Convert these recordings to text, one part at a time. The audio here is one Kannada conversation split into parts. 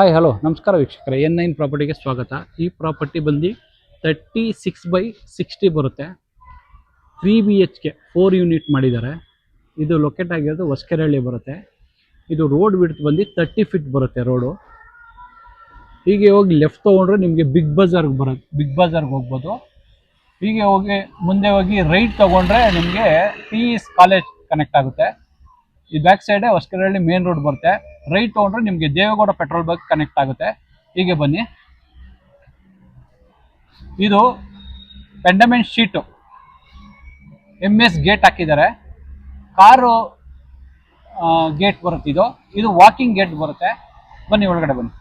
ಹಾಯ್ ಹಲೋ ನಮಸ್ಕಾರ ವೀಕ್ಷಕರೇ, N9 ಪ್ರಾಪರ್ಟಿಗೆ ಸ್ವಾಗತ. ಈ ಪ್ರಾಪರ್ಟಿ ಬಂದು 36/60 ಬರುತ್ತೆ. 3 BHK 4 ಯೂನಿಟ್ ಮಾಡಿದ್ದಾರೆ. ಇದು ಲೊಕೇಟ್ ಆಗಿರೋದು ಹೊಸಕೆರೆಹಳ್ಳಿ ಬರುತ್ತೆ. ಇದು ರೋಡ್ ವಿಡ್ತ್ ಬಂದು 30 ಫೀಟ್ ಬರುತ್ತೆ ರೋಡು. ಹೀಗೆ ಹೋಗಿ ಲೆಫ್ಟ್ ತೊಗೊಂಡ್ರೆ ನಿಮಗೆ ಬಿಗ್ ಬಜಾರ್ಗೆ ಹೋಗ್ಬೋದು. ಹೀಗೆ ಹೋಗಿ ಮುಂದೆ ಹೋಗಿ ರೈಟ್ ತೊಗೊಂಡ್ರೆ ನಿಮಗೆ PES ಕಾಲೇಜ್ ಕನೆಕ್ಟ್ ಆಗುತ್ತೆ. ಈ ಬ್ಯಾಕ್ ಸೈಡೇ ಹೊಸಕೆರೆಹಳ್ಳಿ ಮೇನ್ ರೋಡ್ ಬರುತ್ತೆ. ರೈಟ್ ತೊಗೊಂಡ್ರೆ ನಿಮಗೆ ದೇವೇಗೌಡ ಪೆಟ್ರೋಲ್ ಬಂಕ್ ಕನೆಕ್ಟ್ ಆಗುತ್ತೆ. ಹೀಗೆ ಬನ್ನಿ. ಇದು ಪೆಂಡಮೆಂಟ್ ಶೀಟು, MS ಗೇಟ್ ಹಾಕಿದ್ದಾರೆ. ಕಾರು ಗೇಟ್ ಬರುತ್ತೆ. ಇದು ವಾಕಿಂಗ್ ಗೇಟ್ ಬರುತ್ತೆ. ಬನ್ನಿ ಒಳಗಡೆ ಬನ್ನಿ.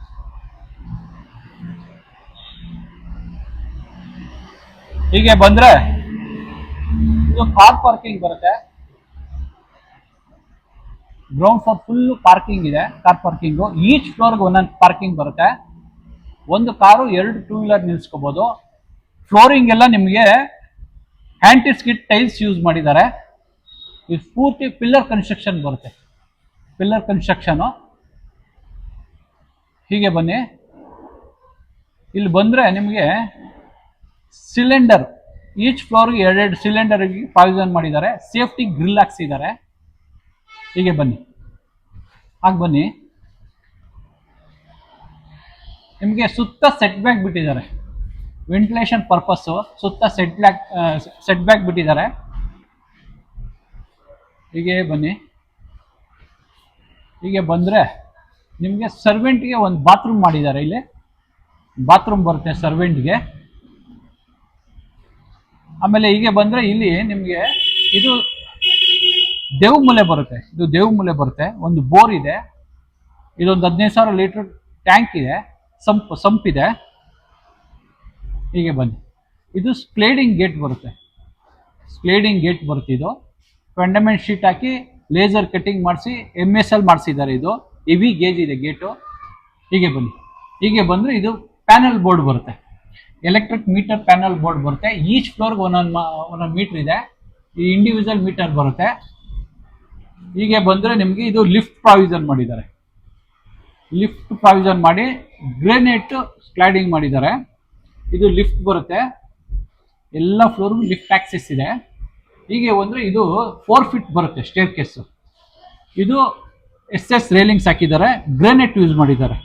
ಹೀಗೆ ಬಂದ್ರೆ ಇದು ಕಾರ್ ಪಾರ್ಕಿಂಗ್ ಬರುತ್ತೆ. ಗ್ರೌಂಡ್ ಫ್ಲೋರ್ ಫುಲ್ ಪಾರ್ಕಿಂಗ್ ಇದೆ, ಕಾರ್ ಪಾರ್ಕಿಂಗು. ಈಚ್ ಫ್ಲೋರ್ಗೆ ಒಂದೊಂದು ಪಾರ್ಕಿಂಗ್ ಬರುತ್ತೆ. ಒಂದು ಕಾರು 2 ಟೂ ವೀಲರ್ ನಿಲ್ಸ್ಕೋಬಹುದು. ಫ್ಲೋರಿಂಗ್ ಎಲ್ಲ ನಿಮಗೆ ಹ್ಯಾಂಟಿಸ್ಕಿಟ್ ಟೈಲ್ಸ್ ಯೂಸ್ ಮಾಡಿದ್ದಾರೆ. ಇದು ಪೂರ್ತಿ ಪಿಲ್ಲರ್ ಕನ್ಸ್ಟ್ರಕ್ಷನ್ ಬರುತ್ತೆ, ಪಿಲ್ಲರ್ ಕನ್ಸ್ಟ್ರಕ್ಷನು. ಹೀಗೆ ಬನ್ನಿ. ಇಲ್ಲಿ ಬಂದರೆ ನಿಮಗೆ ಸಿಲಿಂಡರ್, ಈಚ್ ಫ್ಲೋರ್ಗೆ 2 ಸಿಲಿಂಡರ್ಗೆ ಪ್ರಾವಿಷನ್ ಮಾಡಿದ್ದಾರೆ. ಸೇಫ್ಟಿ ಗ್ರಿಲ್ ಹಾಕ್ಸಿದ್ದಾರೆ. ಹೀಗೆ ಬನ್ನಿ, ಹಾಗೆ ಬನ್ನಿ. ನಿಮಗೆ ಸುತ್ತ ಸೆಟ್ ಬ್ಯಾಕ್ ಬಿಟ್ಟಿದ್ದಾರೆ, ವೆಂಟಿಲೇಷನ್ ಪರ್ಪಸ್ಸು. ಸುತ್ತ ಸೆಟ್ ಬ್ಯಾಕ್ ಬಿಟ್ಟಿದ್ದಾರೆ. ಹೀಗೆ ಬನ್ನಿ. ಹೀಗೆ ಬಂದರೆ ನಿಮಗೆ ಸರ್ವೆಂಟ್ಗೆ ಒಂದು ಬಾತ್ರೂಮ್ ಮಾಡಿದ್ದಾರೆ. ಇಲ್ಲಿ ಬಾತ್ರೂಮ್ ಬರುತ್ತೆ ಸರ್ವೆಂಟ್ಗೆ. ಆಮೇಲೆ ಹೀಗೆ ಬಂದರೆ ಇಲ್ಲಿ ನಿಮಗೆ ಇದು ದೇವಮೂಲೆ ಬರುತ್ತೆ. ಇದು ದೇವಮೂಲೆ ಬರುತ್ತೆ. ಒಂದು ಬೋರ್ ಇದೆ. ಇದೊಂದು 15,000 ಲೀಟರ್ ಟ್ಯಾಂಕ್ ಇದೆ, ಸಂಪ್ ಇದೆ. ಹೀಗೆ ಬನ್ನಿ. ಇದು ಸ್ಕ್ಲೇಡಿಂಗ್ ಗೇಟ್ ಬರುತ್ತೆ. ಸ್ಕ್ಲೇಡಿಂಗ್ ಗೇಟ್ ಬರುತ್ತೆ. ಇದು ಫಂಡಮೆಂಟ್ ಶೀಟ್ ಹಾಕಿ ಲೇಸರ್ ಕಟ್ಟಿಂಗ್ ಮಾಡಿಸಿ MSL ಮಾಡಿಸಿದ್ದಾರೆ. ಇದು ಹೆವಿ ಗೇಜ್ ಇದೆ ಗೇಟು. ಹೀಗೆ ಬನ್ನಿ. ಹೀಗೆ ಬಂದರೆ ಇದು ಪ್ಯಾನಲ್ ಬೋರ್ಡ್ ಬರುತ್ತೆ, ಎಲೆಕ್ಟ್ರಿಕ್ ಮೀಟರ್ ಪ್ಯಾನಲ್ ಬೋರ್ಡ್ ಬರುತ್ತೆ. ಈಚ್ ಫ್ಲೋರ್ಗೆ ಒಂದೊಂದು ಮೀಟರ್ ಇದೆ. ಈ ಇಂಡಿವಿಜುವಲ್ ಮೀಟರ್ ಬರುತ್ತೆ. ಹೀಗೆ ಬಂದರೆ ನಿಮಗೆ ಇದು ಲಿಫ್ಟ್ ಪ್ರಾವಿಷನ್ ಮಾಡಿದ್ದಾರೆ. ಲಿಫ್ಟ್ ಪ್ರಾವಿಷನ್ ಮಾಡಿ ಗ್ರೆನೇಟ್ ಸ್ಲೈಡಿಂಗ್ ಮಾಡಿದ್ದಾರೆ. ಇದು ಲಿಫ್ಟ್ ಬರುತ್ತೆ. ಎಲ್ಲ ಫ್ಲೋರ್ಗೂ ಲಿಫ್ಟ್ ಆಕ್ಸೆಸ್ ಇದೆ. ಹೀಗೆ ಬಂದರೆ ಇದು 4 ಫೀಟ್ ಬರುತ್ತೆ ಸ್ಟೇರ್ ಕೇಸು. ಇದು SS ರೇಲಿಂಗ್ಸ್ ಹಾಕಿದ್ದಾರೆ. ಗ್ರೆನೇಟ್ ಯೂಸ್ ಮಾಡಿದ್ದಾರೆ,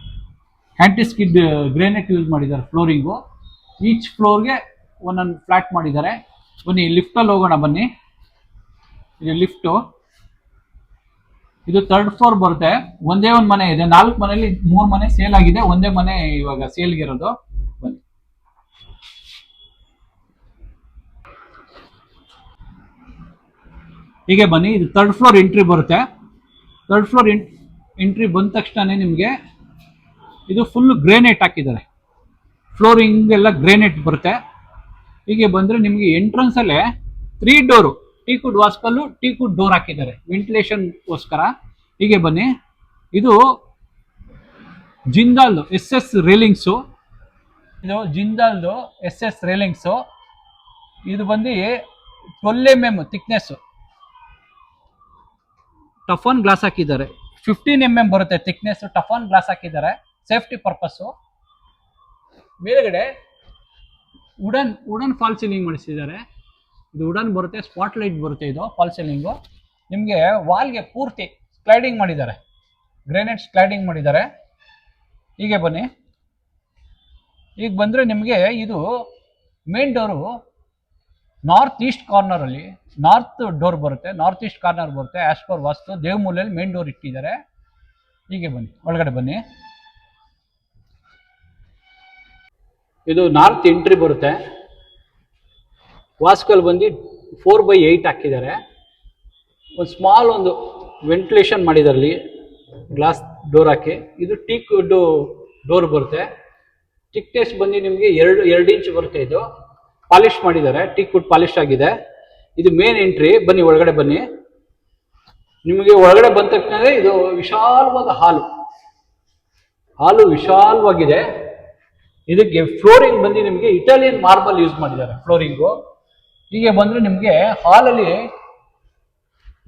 ಹ್ಯಾಂಟಿಸ್ಕಿಡ್ ಗ್ರೆನೇಟ್ ಯೂಸ್ ಮಾಡಿದ್ದಾರೆ ಫ್ಲೋರಿಂಗು. ಈಚ್ ಫ್ಲೋರ್ಗೆ ಒಂದೊಂದು ಫ್ಲಾಟ್ ಮಾಡಿದ್ದಾರೆ. ಬನ್ನಿ ಲಿಫ್ಟಲ್ಲಿ ಹೋಗೋಣ ಬನ್ನಿ. ಇದು ಲಿಫ್ಟು. ಇದು 3rd ಫ್ಲೋರ್ ಬರುತ್ತೆ. ಒಂದೇ ಒಂದು ಮನೆ ಇದೆ. 4 ಮನೆಯಲ್ಲಿ 3 ಮನೆ ಸೇಲ್ ಆಗಿದೆ. ಒಂದೇ ಮನೆ ಇವಾಗ ಸೇಲ್ಗಿರೋದು. ಬನ್ನಿ. ಹೀಗೆ ಬನ್ನಿ. ಇದು 3rd ಫ್ಲೋರ್ ಎಂಟ್ರಿ ಬರುತ್ತೆ. 3rd ಫ್ಲೋರ್ ಎಂಟ್ರಿ ಬಂದ ತಕ್ಷಣ ನಿಮಗೆ ಇದು ಫುಲ್ ಗ್ರೇನೈಟ್ ಹಾಕಿದ್ದಾರೆ. ಫ್ಲೋರಿಂಗ್ ಎಲ್ಲ ಗ್ರೇನೈಟ್ ಬರುತ್ತೆ. ಹೀಗೆ ಬಂದರೆ ನಿಮಗೆ ಎಂಟ್ರೆನ್ಸಲ್ಲೇ 3 ಡೋರು, ಟೀಕುಡ್ ವಾಸ್ಕಲ್ಲು, ಟೀಕುಡ್ ಡೋರ್ ಹಾಕಿದ್ದಾರೆ ವೆಂಟಿಲೇಷನ್ಗೋಸ್ಕರ. ಹೀಗೆ ಬನ್ನಿ. ಇದು ಜಿಂದಾಲ್ದು SS ರೇಲಿಂಗ್ಸು. ಇದು ಜಿಂದಾಲ್ದು SS ರೇಲಿಂಗ್ಸು. ಇದು ಬಂದು 12 mm ಥಿಕ್ನೆಸ್ಸು. ಟಫನ್ ಗ್ಲಾಸ್ ಹಾಕಿದ್ದಾರೆ. 15 mm ಬರುತ್ತೆ ಥಿಕ್ನೆಸ್ಸು. ಟಫನ್ ಗ್ಲಾಸ್ ಹಾಕಿದ್ದಾರೆ ಸೇಫ್ಟಿ ಪರ್ಪಸ್ಸು. ಮೇಲ್ಗಡೆ ವುಡನ್ ಫಾಲ್ ಸೀಲಿಂಗ್ ಮಾಡಿಸಿದ್ದಾರೆ. ಇದು ವುಡನ್ ಬರುತ್ತೆ, ಸ್ಪಾಟ್ ಲೈಟ್ ಬರುತ್ತೆ. ಇದು ಫಾಲ್ ಸೀಲಿಂಗು. ನಿಮಗೆ ವಾಲ್ಗೆ ಪೂರ್ತಿ ಸ್ಲೈಡಿಂಗ್ ಮಾಡಿದ್ದಾರೆ, ಗ್ರೆನೇಟ್ ಸ್ಲೈಡಿಂಗ್ ಮಾಡಿದ್ದಾರೆ. ಹೀಗೆ ಬನ್ನಿ. ಈಗ ಬಂದರೆ ನಿಮಗೆ ಇದು ಮೇನ್ ಡೋರು ನಾರ್ತ್ ಈಸ್ಟ್ ಕಾರ್ನರಲ್ಲಿ ನಾರ್ತ್ ಡೋರ್ ಬರುತ್ತೆ. ನಾರ್ತ್ ಈಸ್ಟ್ ಕಾರ್ನರ್ ಬರುತ್ತೆ. ಆಸ್ ಪರ್ ವಾಸ್ತು ದೇವಮೂಲೆಯಲ್ಲಿ ಮೇನ್ ಡೋರ್ ಇಟ್ಟಿದ್ದಾರೆ. ಹೀಗೆ ಬನ್ನಿ, ಒಳಗಡೆ ಬನ್ನಿ. ಇದು ನಾರ್ತ್ ಎಂಟ್ರಿ ಬರುತ್ತೆ. ವಾಸ್ಕಲ್ ಬಂದು 4/8 ಹಾಕಿದ್ದಾರೆ. ಒಂದು ಸ್ಮಾಲ್ ಒಂದು ವೆಂಟಿಲೇಷನ್ ಮಾಡಿದ್ದಾರೆ ಅಲ್ಲಿ, ಗ್ಲಾಸ್ ಡೋರ್ ಹಾಕಿ. ಇದು ಟೀಕುಡ್ ಡೋರ್ ಬರುತ್ತೆ. ಥಿಕ್ನೆಸ್ ಬಂದು ನಿಮಗೆ 2 ಇಂಚ್ ಬರುತ್ತೆ. ಇದು ಪಾಲಿಶ್ ಮಾಡಿದ್ದಾರೆ, ಟೀಕುಡ್ ಪಾಲಿಶ್ ಆಗಿದೆ. ಇದು ಮೇನ್ ಎಂಟ್ರಿ. ಬನ್ನಿ ಒಳಗಡೆ ಬನ್ನಿ. ನಿಮಗೆ ಒಳಗಡೆ ಬಂದ ತಕ್ಷಣ ಇದು ವಿಶಾಲವಾದ ಹಾಲು ವಿಶಾಲವಾಗಿದೆ. ಇದಕ್ಕೆ ಫ್ಲೋರಿಂಗ್ ಬಂದು ನಿಮಗೆ ಇಟಾಲಿಯನ್ ಮಾರ್ಬಲ್ ಯೂಸ್ ಮಾಡಿದ್ದಾರೆ ಫ್ಲೋರಿಂಗು. ಹೀಗೆ ಬಂದರೆ ನಿಮಗೆ ಹಾಲಲ್ಲಿ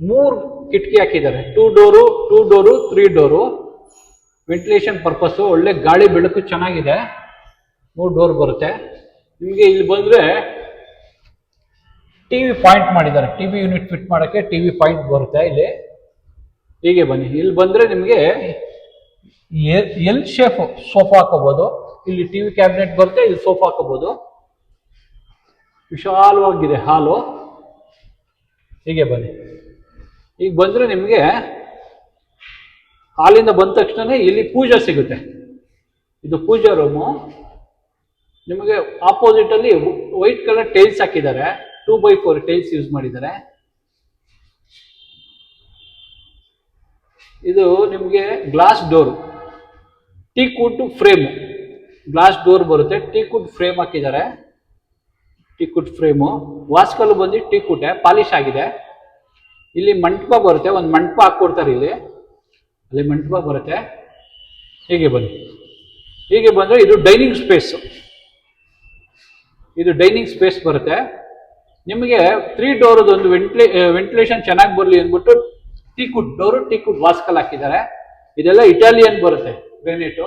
3 ಕಿಟಕಿ ಹಾಕಿದ್ದಾರೆ. 2 ಡೋರು, 3 ಡೋರು. ವೆಂಟಿಲೇಷನ್ ಪರ್ಪಸ್ಸು ಒಳ್ಳೆ ಗಾಳಿ ಬೆಳಕು ಚೆನ್ನಾಗಿದೆ. 3 ಡೋರ್ ಬರುತ್ತೆ. ನಿಮಗೆ ಇಲ್ಲಿ ಬಂದರೆ ಟಿವಿ ಪಾಯಿಂಟ್ ಮಾಡಿದ್ದಾರೆ. ಟಿವಿ ಯೂನಿಟ್ ಫಿಟ್ ಮಾಡೋಕ್ಕೆ ಟಿವಿ ಪಾಯಿಂಟ್ ಬರುತ್ತೆ ಇಲ್ಲಿ. ಹೀಗೆ ಬನ್ನಿ, ಇಲ್ಲಿ ಬಂದರೆ ನಿಮಗೆ ಎಲ್ ಶೇಪ್ ಸೋಫಾ ಹಾಕೋಬಹುದು. ಇಲ್ಲಿ ಟಿವಿ ಕ್ಯಾಬಿನೆಟ್ ಬರುತ್ತೆ, ಇಲ್ಲಿ ಸೋಫಾ ಹಾಕೋಬಹುದು. ವಿಶಾಲವಾಗಿದೆ ಹಾಲು. ಹೀಗೆ ಬನ್ನಿ, ಈಗ ಬಂದರೆ ನಿಮಗೆ ಹಾಲಿಂದ ಬಂದ ತಕ್ಷಣ ಇಲ್ಲಿ ಪೂಜಾ ಸಿಗುತ್ತೆ. ಇದು ಪೂಜಾ ರೂಮು. ನಿಮಗೆ ಆಪೋಸಿಟ್ ಅಲ್ಲಿ ವೈಟ್ ಕಲರ್ ಟೈಲ್ಸ್ ಹಾಕಿದ್ದಾರೆ. 2x4 ಟೈಲ್ಸ್ ಯೂಸ್ ಮಾಡಿದ್ದಾರೆ. ಇದು ನಿಮಗೆ glass door, teakwood frame, glass door ಬರುತ್ತೆ. ಟೀಕ್ವುಡ್ ಫ್ರೇಮ್ ಹಾಕಿದ್ದಾರೆ. Teakwood frame. ವಾಸ್ಕಲ್ಲು ಬಂದು ಟೀಕ್ವುಡ್ ಪಾಲಿಶ್ ಆಗಿದೆ. ಇಲ್ಲಿ ಮಂಟಪ ಬರುತ್ತೆ, ಒಂದು ಮಂಟಪ ಹಾಕ್ಕೊಡ್ತಾರೆ ಇಲ್ಲಿ. ಅಲ್ಲಿ ಮಂಟಪ ಬರುತ್ತೆ. ಹೀಗೆ ಬನ್ನಿ, ಹೀಗೆ ಬಂದರೆ ಇದು ಡೈನಿಂಗ್ ಸ್ಪೇಸ್. ಇದು ಡೈನಿಂಗ್ ಸ್ಪೇಸ್ ಬರುತ್ತೆ. ನಿಮಗೆ 3 ಡೋರ್ದು ಒಂದು ವೆಂಟಿಲೇಷನ್ ಚೆನ್ನಾಗಿ ಬರಲಿ ಅಂದ್ಬಿಟ್ಟು ಟೀಕ್ವುಡ್ ಡೋರು, ಟೀಕ್ವುಡ್ ವಾಸ್ಕಲ್ ಹಾಕಿದ್ದಾರೆ. ಇದೆಲ್ಲ ಇಟಾಲಿಯನ್ ಬರುತ್ತೆ, ಗ್ರಾನೈಟು.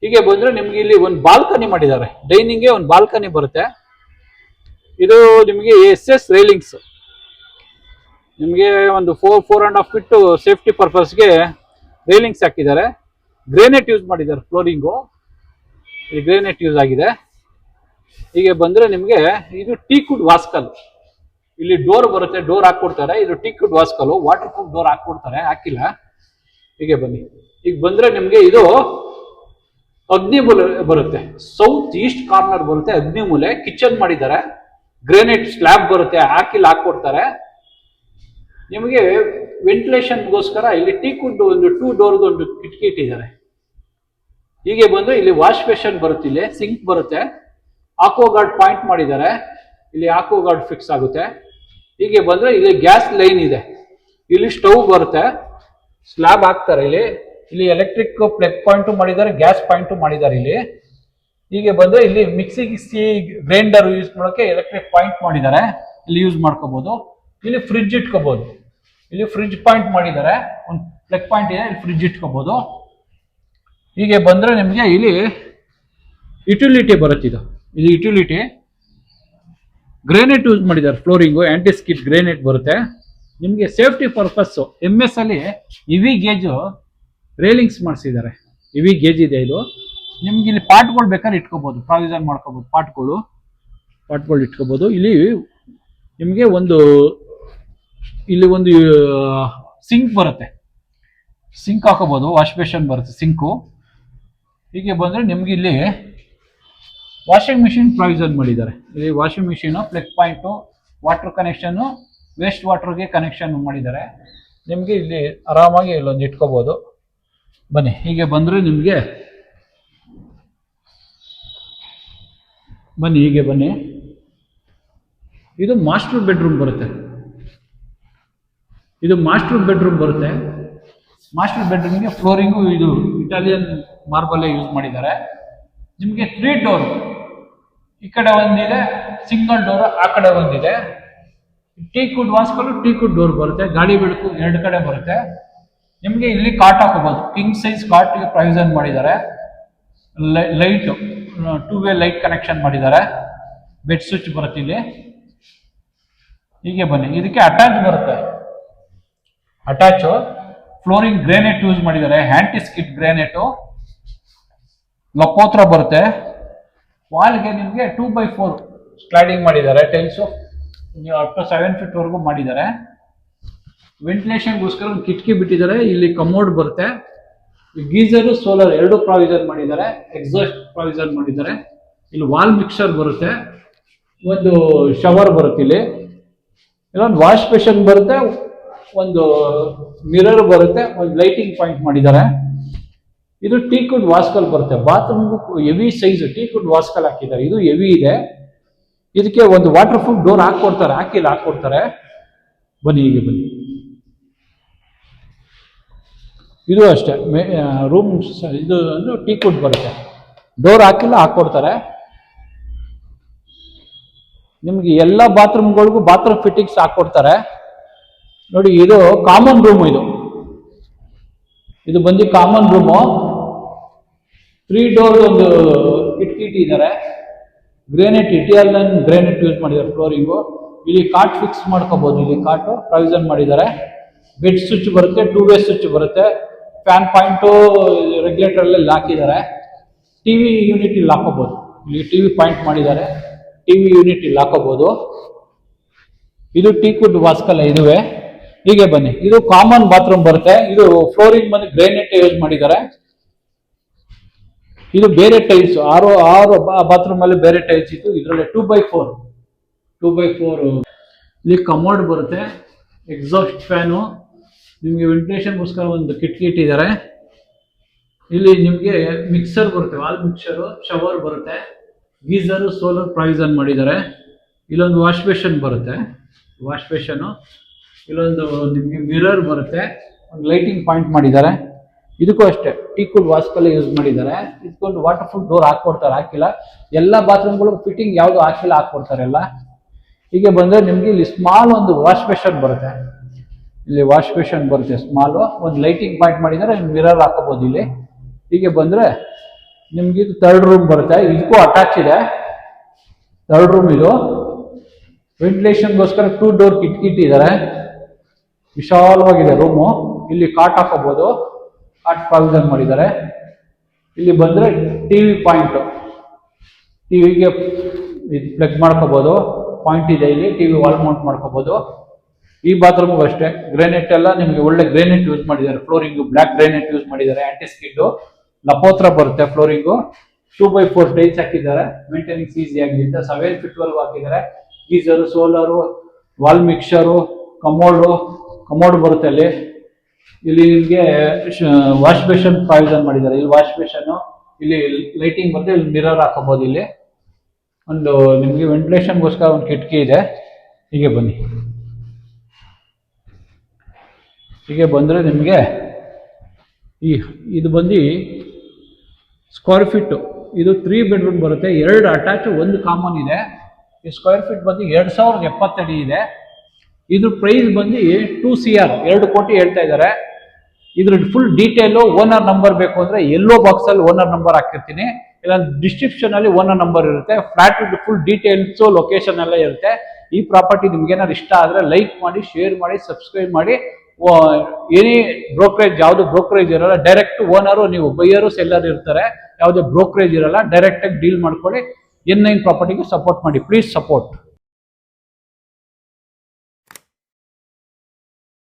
ಹೀಗೆ ಬಂದರೆ ನಿಮ್ಗೆ ಇಲ್ಲಿ ಒಂದು ಬಾಲ್ಕನಿ ಮಾಡಿದ್ದಾರೆ. ಡೈನಿಂಗ್ಗೆ ಒಂದು ಬಾಲ್ಕನಿ ಬರುತ್ತೆ. ಇದು ನಿಮಗೆ SS ರೈಲಿಂಗ್ಸ್. ನಿಮಗೆ ಒಂದು 4.5 ಫೀಟ್ ಸೇಫ್ಟಿ ಪರ್ಪಸ್ಗೆ ರೈಲಿಂಗ್ಸ್ ಹಾಕಿದ್ದಾರೆ. ಗ್ರೇನೈಟ್ ಯೂಸ್ ಮಾಡಿದ್ದಾರೆ. ಫ್ಲೋರಿಂಗು ಇಲ್ಲಿ ಗ್ರೇನೈಟ್ ಯೂಸ್ ಆಗಿದೆ. ಹೀಗೆ ಬಂದರೆ ನಿಮಗೆ ಇದು ಟೀಕ್ವುಡ್ ವಾಸ್ಕಲ್. ಇಲ್ಲಿ ಡೋರ್ ಬರುತ್ತೆ, ಡೋರ್ ಹಾಕ್ಕೊಡ್ತಾರೆ. ಇದು ಟೀಕ್ವುಡ್ ವಾಸ್ಕಲ್, ವಾಟರ್ ಪ್ರೂಫ್ ಡೋರ್ ಹಾಕ್ಕೊಡ್ತಾರೆ, ಹಾಕಿಲ್ಲ. ಹೀಗೆ ಬನ್ನಿ, ಈಗ ಬಂದರೆ ನಿಮಗೆ ಇದು ಅಗ್ನಿ ಮೂಲೆ ಬರುತ್ತೆ. ಸೌತ್ ಈಸ್ಟ್ ಕಾರ್ನರ್ ಬರುತ್ತೆ, ಅಗ್ನಿ ಮೂಲೆ. ಕಿಚನ್ ಮಾಡಿದ್ದಾರೆ. ಗ್ರೇನೈಟ್ ಸ್ಲ್ಯಾಬ್ ಬರುತ್ತೆ, ಹಾಕ್ಕೊಡ್ತಾರೆ. ನಿಮಗೆ ವೆಂಟಿಲೇಷನ್ಗೋಸ್ಕರ ಇಲ್ಲಿ ಟೀಕ್ವುಡ್ ಒಂದು 2 ಡೋರ್ದು ಒಂದು ಕಿಟಕಿ ಇಟ್ಟಿದ್ದಾರೆ. ಹೀಗೆ ಬಂದು ಇಲ್ಲಿ ವಾಶ್ ಬೇಷನ್ ಬರುತ್ತೆ, ಇಲ್ಲಿ ಸಿಂಕ್ ಬರುತ್ತೆ. ಆಕ್ವಾಗಾರ್ಡ್ ಪಾಯಿಂಟ್ ಮಾಡಿದ್ದಾರೆ. ಇಲ್ಲಿ ಆಕ್ವಾಗಾರ್ಡ್ ಫಿಕ್ಸ್ ಆಗುತ್ತೆ. ಹೀಗೆ ಬಂದರೆ ಇಲ್ಲಿ ಗ್ಯಾಸ್ ಲೈನ್ ಇದೆ. ಇಲ್ಲಿ ಸ್ಟವ್ ಬರುತ್ತೆ, ಸ್ಲ್ಯಾಬ್ ಹಾಕ್ತಾರೆ ಇಲ್ಲಿ. ಇಲ್ಲಿ ಎಲೆಕ್ಟ್ರಿಕ್ ಪ್ಲಗ್ ಪಾಯಿಂಟು ಮಾಡಿದ್ದಾರೆ, ಗ್ಯಾಸ್ ಪಾಯಿಂಟು ಮಾಡಿದ್ದಾರೆ ಇಲ್ಲಿ. ಹೀಗೆ ಬಂದರೆ ಇಲ್ಲಿ ಮಿಕ್ಸಿ ಗ್ರೈಂಡರ್ ಯೂಸ್ ಮಾಡೋಕ್ಕೆ ಎಲೆಕ್ಟ್ರಿಕ್ ಪಾಯಿಂಟ್ ಮಾಡಿದ್ದಾರೆ, ಇಲ್ಲಿ ಯೂಸ್ ಮಾಡ್ಕೋಬಹುದು. ಇಲ್ಲಿ ಫ್ರಿಡ್ಜ್ ಇಟ್ಕೋಬಹುದು. ಇಲ್ಲಿ ಫ್ರಿಡ್ಜ್ ಪಾಯಿಂಟ್ ಮಾಡಿದ್ದಾರೆ, ಒಂದು ಪ್ಲಗ್ ಪಾಯಿಂಟ್ ಇದೆ, ಇಲ್ಲಿ ಫ್ರಿಡ್ಜ್ ಇಟ್ಕೋಬಹುದು. ಹೀಗೆ ಬಂದರೆ ನಿಮಗೆ ಇಲ್ಲಿ ಯುಟಿಲಿಟಿ ಬರುತ್ತೆ. ಇದು ಯುಟಿಲಿಟಿ ಗ್ರೇನೈಟ್ ಯೂಸ್ ಮಾಡಿದ್ದಾರೆ. ಫ್ಲೋರಿಂಗು ಆಂಟಿ ಸ್ಕಿಡ್ ಗ್ರೇನೈಟ್ ಬರುತ್ತೆ. ನಿಮಗೆ ಸೇಫ್ಟಿ ಪರ್ಪಸ್ಸು MS ಅಲ್ಲಿ ಇವಿ ಗೇಜು ರೈಲಿಂಗ್ಸ್ ಮಾಡಿಸಿದ್ದಾರೆ. ಇವಿ ಗೇಜ್ ಇದೆ ಇದು. ನಿಮ್ಗೆ ಇಲ್ಲಿ ಪಾಟ್ಗಳು ಬೇಕಾದ್ರೆ ಇಟ್ಕೋಬಹುದು, ಪ್ರಾವಿಷನ್ ಮಾಡ್ಕೋಬಹುದು. ಪಾಟ್ಗಳು ಇಟ್ಕೋಬಹುದು. ಇಲ್ಲಿ ನಿಮಗೆ ಇಲ್ಲಿ ಒಂದು ಸಿಂಕ್ ಬರುತ್ತೆ, ಸಿಂಕ್ ಹಾಕೋಬಹುದು. ವಾಶ್ ಬೇಷನ್ ಬರುತ್ತೆ, ಸಿಂಕು. ಹೀಗೆ ಬಂದರೆ ನಿಮ್ಗೆ ಇಲ್ಲಿ ವಾಷಿಂಗ್ ಮಿಷಿನ್ ಪ್ರಾವಿಷನ್ ಮಾಡಿದ್ದಾರೆ. ಇಲ್ಲಿ washing machine, plug point, water connection, waste ವಾಟರ್ಗೆ ಕನೆಕ್ಷನ್ ಮಾಡಿದ್ದಾರೆ. ನಿಮಗೆ ಇಲ್ಲಿ ಆರಾಮಾಗಿ ಇಲ್ಲೊಂದು ಇಟ್ಕೋಬಹುದು. ಬನ್ನಿ, ಹೀಗೆ ಬಂದರೆ ನಿಮಗೆ ಹೀಗೆ ಬನ್ನಿ. ಇದು ಮಾಸ್ಟರ್ ಬೆಡ್ರೂಮ್ ಬರುತ್ತೆ. ಮಾಸ್ಟರ್ ಬೆಡ್ರೂಮ್ಗೆ ಫ್ಲೋರಿಂಗು ಇದು ಇಟಾಲಿಯನ್ ಮಾರ್ಬಲ್ ಯೂಸ್ ಮಾಡಿದ್ದಾರೆ. ನಿಮಗೆ 3 ಡೋರ್, ಈ ಕಡೆ ಒಂದಿದೆ, ಸಿಂಗಲ್ ಡೋರ್ ಆ ಕಡೆ ಒಂದಿದೆ. ಟೀಕ್ವುಡ್ ವಾಸ್ಕಲ್, ಟೀಕ್ವುಡ್ ಡೋರ್ ಬರುತ್ತೆ. ಗಾಳಿ ಬೆಳಕು 2 ಕಡೆ ಬರುತ್ತೆ. ನಿಮಗೆ ಇಲ್ಲಿ ಕಾಟ್ ಹಾಕೋಬಹುದು. ಕಿಂಗ್ ಸೈಜ್ ಕಾಟ್ಗೆ ಪ್ರಾವಿಷನ್ ಮಾಡಿದ್ದಾರೆ. ಲೈಟ್ 2-ವೇ ಲೈಟ್ ಕನೆಕ್ಷನ್ ಮಾಡಿದ್ದಾರೆ. ಬೆಡ್ ಸ್ವಿಚ್ ಬರುತ್ತೆ ಇಲ್ಲಿ. ಹೀಗೆ ಬನ್ನಿ, ಇದಕ್ಕೆ ಅಟ್ಯಾಚ್ ಬರುತ್ತೆ. ಫ್ಲೋರಿಂಗ್ ಗ್ರೇನೈಟ್ ಯೂಸ್ ಮಾಡಿದ್ದಾರೆ, ಆಂಟಿ ಸ್ಕಿಡ್ ಗ್ರೇನೈಟು. ಲಕೋತ್ರ ಬರುತ್ತೆ. ವಾಲ್ಗೆ ನಿಮಗೆ 2x4 ಸ್ಲೈಡಿಂಗ್ ಮಾಡಿದ್ದಾರೆ. ಟೈಲ್ಸು ಅಪ್ ಟು 7 ಫೀಟ್ ವರೆಗೂ ಮಾಡಿದ್ದಾರೆ. ವೆಂಟಿಲೇಷನ್ಗೋಸ್ಕರ ಒಂದು ಕಿಟಕಿ ಬಿಟ್ಟಿದ್ದಾರೆ. ಇಲ್ಲಿ ಕಮೋಡ್ ಬರುತ್ತೆ. ಗೀಸರು, ಸೋಲಾರ್ 2 ಪ್ರಾವಿಷನ್ ಮಾಡಿದ್ದಾರೆ. ಎಕ್ಸಾಸ್ಟ್ ಪ್ರಾವಿಷನ್ ಮಾಡಿದ್ದಾರೆ. ಇಲ್ಲಿ ವಾಲ್ ಮಿಕ್ಸರ್ ಬರುತ್ತೆ. ಒಂದು ಶವರ್ ಬರುತ್ತೆ. ಇಲ್ಲಿ ಇಲ್ಲೊಂದು ವಾಶ್ ಬೇಷನ್ ಬರುತ್ತೆ, ಒಂದು ಮಿರರ್ ಬರುತ್ತೆ, ಒಂದು ಲೈಟಿಂಗ್ ಪಾಯಿಂಟ್ ಮಾಡಿದ್ದಾರೆ. ಇದು ಟೀಕ್ವುಡ್ ವಾಸ್ಕಲ್ ಬರುತ್ತೆ. ಬಾತ್ರೂಮ್ಗೂ ಹೆವಿ ಸೈಜ್ ಟೀಕ್ವುಡ್ ವಾಸ್ಕಲ್ ಹಾಕಿದ್ದಾರೆ. ಇದು ಹೆವಿ ಇದೆ. ಇದಕ್ಕೆ ಒಂದು ವಾಟರ್ ಪ್ರೂಫ್ ಡೋರ್ ಹಾಕ್ಕೊಡ್ತಾರೆ. ಬನ್ನಿ, ಹೀಗೆ ಬನ್ನಿ. ಇದು ಅಷ್ಟೇ, ರೂಮ್ ಇದು ಟೀಕ್ವುಡ್ ಬರುತ್ತೆ. ಡೋರ್ ಹಾಕ್ಕೊಡ್ತಾರೆ. ನಿಮ್ಗೆ ಎಲ್ಲ ಬಾತ್ರೂಮ್ಗಳಿಗೂ ಬಾತ್ರೂಮ್ ಫಿಟ್ಟಿಂಗ್ಸ್ ಹಾಕ್ಕೊಡ್ತಾರೆ. ನೋಡಿ, ಇದು ಕಾಮನ್ ರೂಮ್. ಇದು ಬಂದು ಕಾಮನ್ ರೂಮು. 3 ಡೋರ್ ಒಂದು ಕಿಟಕಿ ಇದ್ದಾರೆ. ಗ್ರೇನೈಟ್, ಇಟಾಲಿಯನ್ ಗ್ರೇನೈಟ್ ಯೂಸ್ ಮಾಡಿದ್ದಾರೆ ಫ್ಲೋರಿಂಗು. ಇಲ್ಲಿ ಕಾಟ್ ಫಿಕ್ಸ್ ಮಾಡ್ಕೋಬಹುದು. ಇಲ್ಲಿ ಕಾಟು ಪ್ರಾವಿಷನ್ ಮಾಡಿದ್ದಾರೆ. ಬೆಡ್ ಸ್ವಿಚ್ ಬರುತ್ತೆ, 2 ವೇ ಸ್ವಿಚ್ ಬರುತ್ತೆ. ಫ್ಯಾನ್ ಪಾಯಿಂಟು ರೆಗ್ಯುಲೇಟರ್ ಎಲ್ಲ ಹಾಕಿದ್ದಾರೆ. ಟಿವಿ ಯೂನಿಟ್ ಇಲ್ಲಿ ಹಾಕೋಬಹುದು. ಇಲ್ಲಿ ಟಿವಿ ಪಾಯಿಂಟ್ ಮಾಡಿದ್ದಾರೆ. ಟಿವಿ ಯೂನಿಟ್ ಇಲ್ಲಿ ಹಾಕೋಬಹುದು. ಇದು ಟೀಕ್ವುಡ್ ವಾಸ್ಕಲ್ಲ ಇದುವೆ. ಹೀಗೆ ಬನ್ನಿ, ಇದು ಕಾಮನ್ ಬಾತ್ರೂಮ್ ಬರುತ್ತೆ. ಇದು ಫ್ಲೋರಿಂಗ್ ಬಂದು ಗ್ರೇನೈಟ್ ಯೂಸ್ ಮಾಡಿದ್ದಾರೆ. ಇದು ಬೇರೆ ಟೈಲ್ಸ್, ಆರು ಬಾತ್ರೂಮ್ ಅಲ್ಲಿ ಬೇರೆ ಟೈಲ್ಸ್ ಇತ್ತು. ಇದರಲ್ಲಿ 2x4 ಇಲ್ಲಿ ಕಮೋಡ್ ಬರುತ್ತೆ. ಎಕ್ಸಾಸ್ಟ್ ಫ್ಯಾನು, ನಿಮಗೆ ವೆಂಟಿಲೇಷನ್ಗೋಸ್ಕರ ಒಂದು ಕಿಟಕಿ ಇಟ್ಟಿದ್ದಾರೆ. ಇಲ್ಲಿ ನಿಮಗೆ ಮಿಕ್ಸರ್ ಬರುತ್ತೆ, ವಾಲ್ ಮಿಕ್ಸರು, ಶವರ್ ಬರುತ್ತೆ, ಗೀಸರ್, ಸೋಲಾರ್ ಪ್ರಾವಿಷನ್ ಮಾಡಿದ್ದಾರೆ. ಇಲ್ಲೊಂದು ವಾಶ್ ಬೇಷನ್ ಬರುತ್ತೆ, ವಾಶ್ ಬೇಷನು. ಇಲ್ಲೊಂದು ನಿಮಗೆ ಮಿರರ್ ಬರುತ್ತೆ, ಒಂದು ಲೈಟಿಂಗ್ ಪಾಯಿಂಟ್ ಮಾಡಿದ್ದಾರೆ. ಇದಕ್ಕೂ ಅಷ್ಟೇ ಟೀಕ್ವುಡ್ ವಾಸ್ಕಲ್ಲೇ ಯೂಸ್ ಮಾಡಿದ್ದಾರೆ. ಇದಕ್ಕೊಂದು ವಾಟರ್ಫುಲ್ ಡೋರ್ ಹಾಕೊಡ್ತಾರೆ, ಹಾಕಿಲ್ಲ. ಎಲ್ಲ ಬಾತ್ರೂಮ್ಗಳು ಫಿಟ್ಟಿಂಗ್ ಯಾವುದು ಹಾಕಿಲ್ಲ, ಹಾಕೊಡ್ತಾರೆ ಎಲ್ಲ. ಹೀಗೆ ಬಂದರೆ ನಿಮಗೆ ಇಲ್ಲಿ ಸ್ಮಾಲ್ ಒಂದು ವಾಶ್ ಬೇಷನ್ ಬರುತ್ತೆ. ಇಲ್ಲಿ ವಾಶ್ ಬೇಷನ್ ಬರುತ್ತೆ ಸ್ಮಾಲು, ಒಂದು ಲೈಟಿಂಗ್ ಪಾಯಿಂಟ್ ಮಾಡಿದ್ದಾರೆ. ಮಿರರ್ ಹಾಕೋಬಹುದು ಇಲ್ಲಿ. ಹೀಗೆ ಬಂದರೆ ನಿಮ್ಗೆ ಇದು 3rd ರೂಮ್ ಬರುತ್ತೆ. ಇದಕ್ಕೂ ಅಟ್ಯಾಚ್ ಇದೆ 3rd ರೂಮ್. ಇದು ವೆಂಟಿಲೇಷನ್ಗೋಸ್ಕರ 2 ಡೋರ್ ಕಿಟಕಿ ಇಟ್ಟಿದ್ದಾರೆ. ವಿಶಾಲವಾಗಿದೆ ರೂಮು. ಇಲ್ಲಿ ಕಾಟ್ ಹಾಕೋಬಹುದು, ಕಾಟ್ ಪ್ರಾವಿಷನ್ ಮಾಡಿದ್ದಾರೆ. ಇಲ್ಲಿ ಬಂದರೆ ಟಿವಿ ಪಾಯಿಂಟು, ಟಿವಿಗೆ ಪ್ಲಗ್ ಮಾಡ್ಕೋಬಹುದು. ಪಾಯಿಂಟ್ ಇದೆ ಇಲ್ಲಿ, ಟಿವಿ ವಾಲ್ ಮೌಂಟ್ ಮಾಡ್ಕೋಬಹುದು. ಈ ಬಾತ್ರೂಮ್ಗೂ ಅಷ್ಟೇ ಗ್ರೇನೈಟ್ ಎಲ್ಲ ನಿಮಗೆ ಒಳ್ಳೆ ಗ್ರೇನೈಟ್ ಯೂಸ್ ಮಾಡಿದ್ದಾರೆ. ಫ್ಲೋರಿಂಗು ಬ್ಲ್ಯಾಕ್ ಗ್ರೇನೈಟ್ ಯೂಸ್ ಮಾಡಿದ್ದಾರೆ. ಆಂಟಿ ಸ್ಕಿಡ್ ಲಪೋತ್ರ ಬರುತ್ತೆ ಫ್ಲೋರಿಂಗು. 2x4 ಟೈಲ್ಸ್ ಹಾಕಿದ್ದಾರೆ. ಮೇಂಟೆನೆನ್ಸ್ ಈಸಿ ಆಗಿದೆ. 7 ಫೀಟ್ ವರೆಗೂ ಹಾಕಿದ್ದಾರೆ. Geyser, solar, wall mixer, commode ಬರುತ್ತೆ ಅಲ್ಲಿ. ಇಲ್ಲಿ ನಿಮಗೆ ವಾಶ್ ಬೇಷನ್ ಪ್ರಾವಿಷನ್ ಮಾಡಿದ್ದಾರೆ. ಇಲ್ಲಿ ವಾಶ್ ಬೇಷನ್, ಇಲ್ಲಿ ಲೈಟಿಂಗ್ ಬರುತ್ತೆ. ಇಲ್ಲಿ ಮಿರರ್ ಹಾಕೋಬಹುದು. ಇಲ್ಲಿ ಒಂದು ನಿಮಗೆ ವೆಂಟಿಲೇಷನ್ಗೋಸ್ಕರ ಒಂದು ಕಿಟಕಿ ಇದೆ. ಹೀಗೆ ಬನ್ನಿ, ಹೀಗೆ ಬಂದರೆ ನಿಮಗೆ ಇದು ಬಂದು ಸ್ಕ್ವೇರ್ ಫೀಟು. ಇದು 3 ಬೆಡ್ರೂಮ್ ಬರುತ್ತೆ. 2 ಅಟ್ಯಾಚ್, 1 ಕಾಮನ್ ಇದೆ. ಈ ಸ್ಕ್ವೇರ್ ಫೀಟ್ ಬಂದು 2070 ಅಡಿ ಇದೆ. ಇದ್ರ ಪ್ರೈಸ್ ಬಂದು 2 CR, 2 ಕೋಟಿ ಹೇಳ್ತಾ ಇದ್ದಾರೆ. ಇದ್ರ ಫುಲ್ ಡೀಟೇಲು, ಓನರ್ ನಂಬರ್ ಬೇಕು ಅಂದರೆ ಎಲ್ಲೋ ಬಾಕ್ಸಲ್ಲಿ ಓನರ್ ನಂಬರ್ ಹಾಕಿರ್ತೀನಿ, ಇಲ್ಲ ಡಿಸ್ಕ್ರಿಪ್ಷನ್ ಅಲ್ಲಿ ಓನರ್ ನಂಬರ್ ಇರುತ್ತೆ. ಫ್ಲಾಟ್ ಫುಲ್ ಡೀಟೇಲ್ಸು, ಲೊಕೇಶನ್ ಎಲ್ಲ ಇರುತ್ತೆ. ಈ ಪ್ರಾಪರ್ಟಿ ನಿಮ್ಗೆ ಏನಾದ್ರು ಇಷ್ಟ ಆದರೆ ಲೈಕ್ ಮಾಡಿ, ಶೇರ್ ಮಾಡಿ, ಸಬ್ಸ್ಕ್ರೈಬ್ ಮಾಡಿ. ಏನೇ ಬ್ರೋಕರೇಜ್, ಯಾವುದು ಬ್ರೋಕರೇಜ್ ಇರಲ್ಲ. ಡೈರೆಕ್ಟ್ ಓನರು, ನೀವು ಬೈಯರು ಸೆಲ್ಲರ್ ಇರ್ತಾರೆ. ಯಾವುದೇ ಬ್ರೋಕರೇಜ್ ಇರಲ್ಲ. ಡೈರೆಕ್ಟಾಗಿ ಡೀಲ್ ಮಾಡ್ಕೊಳ್ಳಿ. N9 ಪ್ರಾಪರ್ಟಿಗೆ ಸಪೋರ್ಟ್ ಮಾಡಿ. Please support.